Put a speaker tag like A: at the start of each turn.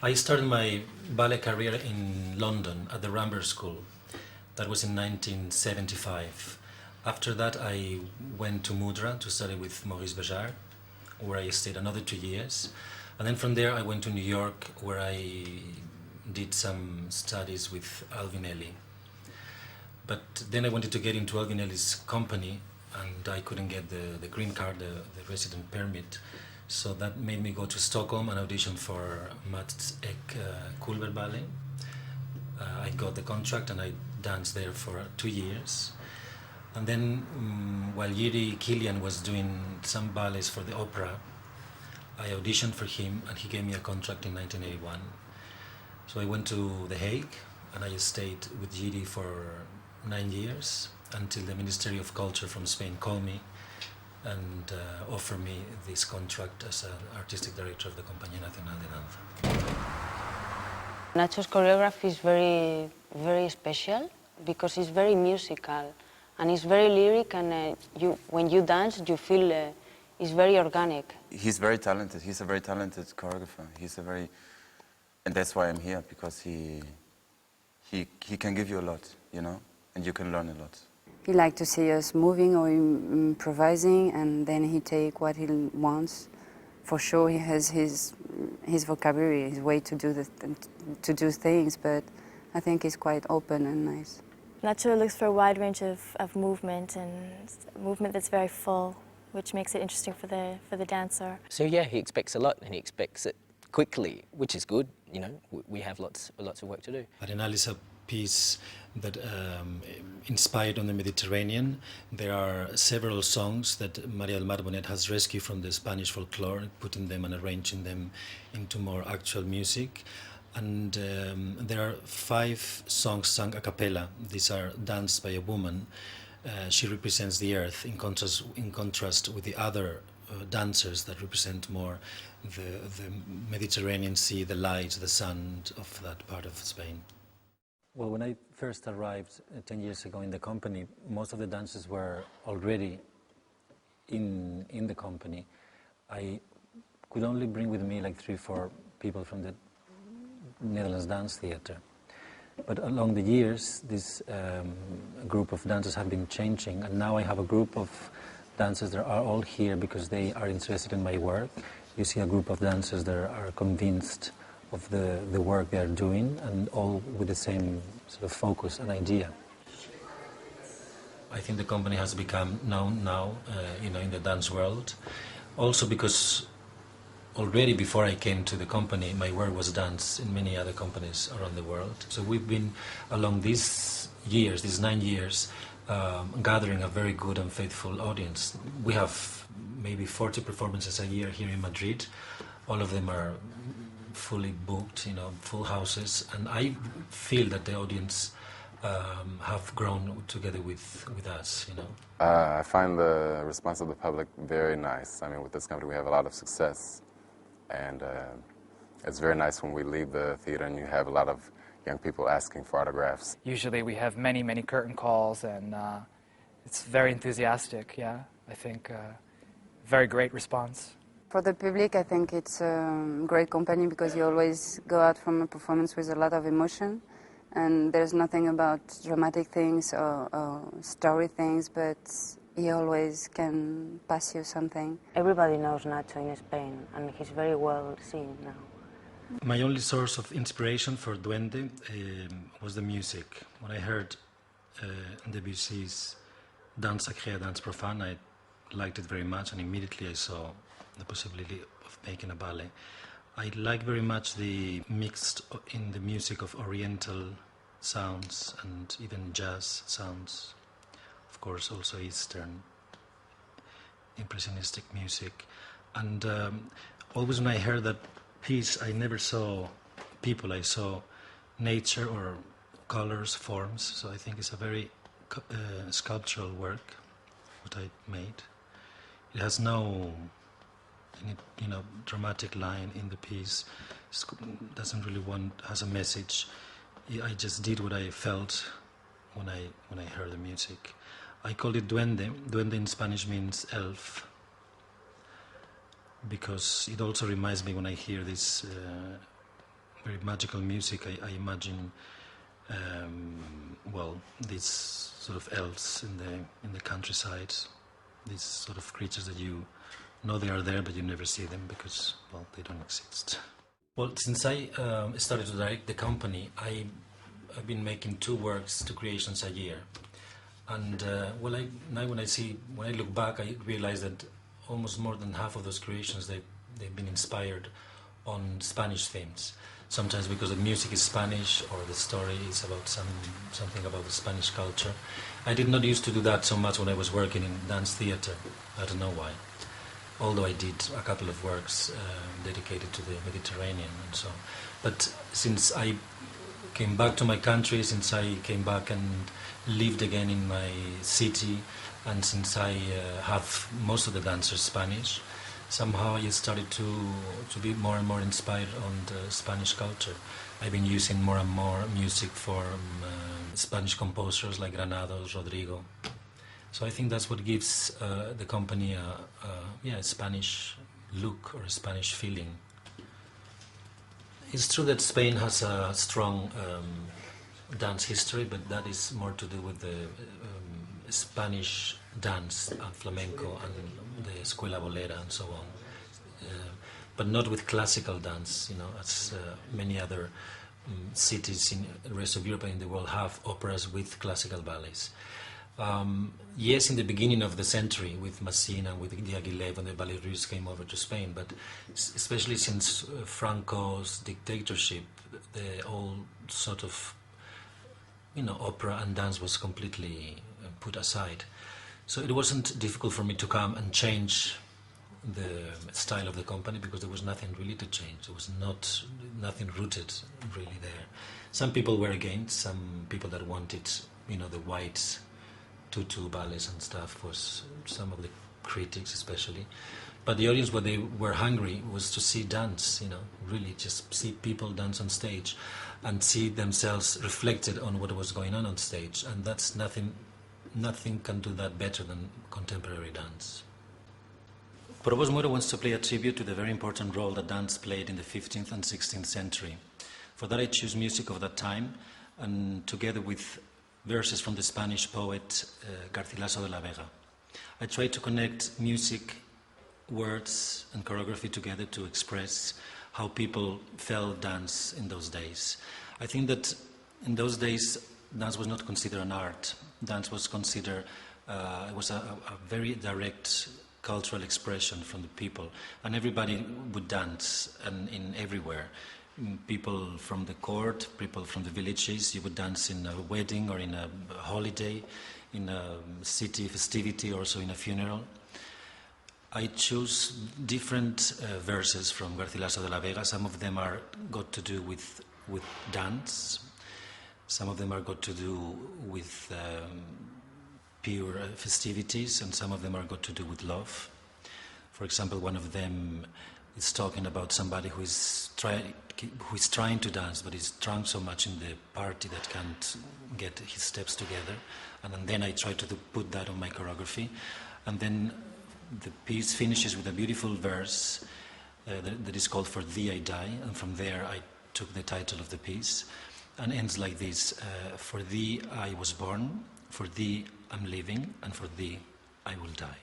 A: I started my ballet career in London at the Rambert School. That was in 1975. After that, I went to Mudra to study with Maurice Béjart, where I stayed another 2 years. And then from there, I went to New York, where I did some studies with Alvinelli. But then I wanted to get into Alvinelli's company, and I couldn't get the green card, the resident permit. So that made me go to Stockholm and audition for Mats Ek Kulver Ballet. I got the contract and I danced there for 2 years. And then while Yuri Kilian was doing some ballets for the opera, I auditioned for him and he gave me a contract in 1981. So I went to The Hague and I stayed with Yuri for 9 years until the Ministry of Culture from Spain called me and offered me this contract as an artistic director of the Compañía Nacional de Danza.
B: Nacho's choreography is very special because it's very musical and it's very lyric, and when you dance you feel it's very organic.
C: He's very talented. He's a very talented choreographer. And that's why I'm here, because he can give you a lot, you know, and you can learn a lot.
D: He likes to see us moving or improvising, and then he take what he wants. For sure, he has his vocabulary, his way to do things, but I think he's quite open and nice.
E: Nacho looks for a wide range of movement, and movement that's very full, which makes it interesting for the dancer.
F: So yeah, he expects a lot, and he expects it quickly, which is good. You know, we have lots of work to do.
A: Arenal is a piece that inspired on the Mediterranean. There are several songs that Maria del Mar Bonet has rescued from the Spanish folklore, putting them and arranging them into more actual music. And there are 5 songs sung a cappella. These are danced by a woman. She represents the earth in contrast with the other dancers that represent more the Mediterranean Sea, the light, the sun of that part of Spain. Well, when I first arrived 10 years ago in the company, most of the dancers were already in the company. I could only bring with me like 3 or 4 people from the Netherlands Dance Theatre. But along the years, this group of dancers have been changing, and now I have a group of dancers that are all here because they are interested in my work. You see a group of dancers that are convinced of the work they are doing, and all with the same sort of focus and idea. I think the company has become known now, in the dance world, also because already before I came to the company, my work was dance in many other companies around the world. So we've been, along these 9 years, gathering a very good and faithful audience. We have maybe 40 performances a year here in Madrid. All of them are fully booked, full houses, and I feel that the audience have grown together with us,
G: I find the response of the public very nice. I mean, with this company we have a lot of success, and it's very nice when we leave the theater and you have a lot of young people asking for autographs.
H: Usually we have many curtain calls, and it's very enthusiastic, yeah. I think very great response.
D: For the public, I think it's a great company because you always go out from a performance with a lot of emotion, and there's nothing about dramatic things or story things, but he always can pass you something.
B: Everybody knows Nacho in Spain, and he's very well seen now.
A: My only source of inspiration for Duende was the music. When I heard Debussy's Danse Sacrée, Danse Profane, I liked it very much, and immediately I saw the possibility of making a ballet. I like very much the mixed in the music of Oriental sounds and even jazz sounds. Of course, also Eastern impressionistic music. And always when I heard that piece, I never saw people, I saw nature or colors, forms. So I think it's a very sculptural work, what I made. It has no dramatic line in the piece. Doesn't really has a message. I just did what I felt when I heard the music. I called it Duende. Duende in Spanish means elf, because it also reminds me when I hear this very magical music. I imagine, well, these sort of elves in the countryside, these sort of creatures that you know they are there, but you never see them because, well, they don't exist. Well, since I started to direct the company, I've been making 2 works, 2 creations a year. And when I look back, I realize that almost more than half of those creations, they've been inspired on Spanish themes. Sometimes because the music is Spanish or the story is about something about the Spanish culture. I did not used to do that so much when I was working in dance theater. I don't know why. Although I did a couple of works dedicated to the Mediterranean and so on. But since I came back to my country, since I came back and lived again in my city, and since I have most of the dancers Spanish, somehow I started to be more and more inspired on the Spanish culture. I've been using more and more music from Spanish composers like Granados, Rodrigo. So I think that's what gives the company a Spanish look or a Spanish feeling. It's true that Spain has a strong dance history, but that is more to do with the Spanish dance, flamenco, and the escuela bolera and so on. But not with classical dance, as many other cities in the rest of Europe and in the world have operas with classical ballets. Yes, in the beginning of the century with Massina, with Diaghilev, when the Ballet Russe came over to Spain, but especially since Franco's dictatorship, the whole sort of, opera and dance was completely put aside. So it wasn't difficult for me to come and change the style of the company because there was nothing really to change. There was nothing rooted really there. Some people were against, some people that wanted, the white tutu ballets and stuff was some of the critics especially. But the audience, what they were hungry was to see dance, really just see people dance on stage and see themselves reflected on what was going on stage. And that's nothing can do that better than contemporary dance. Probos Muro wants to pay a tribute to the very important role that dance played in the 15th and 16th century. For that I choose music of that time, and together with verses from the Spanish poet Garcilaso de la Vega. I try to connect music, words and choreography together to express how people felt dance in those days. I think that in those days dance was not considered an art. Dance was considered, it was a very direct cultural expression from the people, and everybody would dance and everywhere. People from the court, people from the villages, you would dance in a wedding or in a holiday, in a city festivity, also in a funeral. I choose different verses from Garcilaso de la Vega. Some of them are got to do with dance. Some of them are got to do with pure festivities, and some of them are got to do with love. For example, one of them is talking about somebody who is trying to dance, but is drunk so much in the party that can't get his steps together. And then I try to put that on my choreography. And then the piece finishes with a beautiful verse that is called For Thee I Die. And from there I took the title of the piece. And ends like this: For thee I was born, for thee I'm living, and for thee I will die.